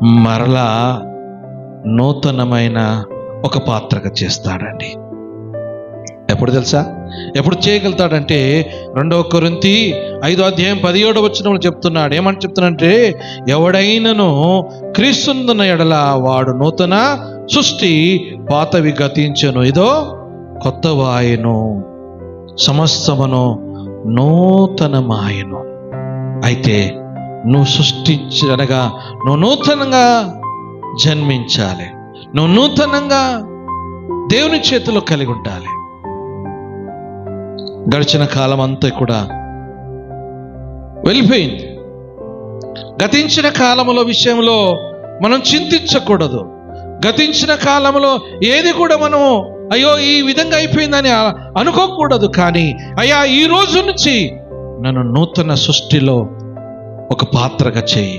మరలా నూతనమైన ఒక పాత్రగా చేస్తాడండి. ఎప్పుడు తెలుసా? ఎప్పుడు చేయగలుగుతాడంటే 2 కొరింథీ 5:17 చెప్తున్నాడు. ఏమంటే చెప్తున్నాడంటే, ఎవడైనను క్రీస్తునందున్న ఎడల వాడు నూతన సృష్టి, పాతవి గతించెను, ఇదో కొత్తవాయెను, సమస్తమును నూతనమాయెను. అయితే నువ్వు సృష్టించనగా నువ్వు నూతనంగా జన్మించాలి. నువ్వు నూతనంగా దేవుని చేతిలో కలిగి ఉండాలి. గడిచిన కాలం అంతా కూడా వెళ్ళిపోయింది. గతించిన కాలములో విషయంలో మనం చింతించకూడదు. గతించిన కాలంలో ఏది కూడా మనం అయ్యో ఈ విధంగా అయిపోయిందని అనుకోకూడదు. కానీ అయ్యా ఈ రోజు నుంచి నన్ను నూతన సృష్టిలో ఒక పాత్రగా చేయి.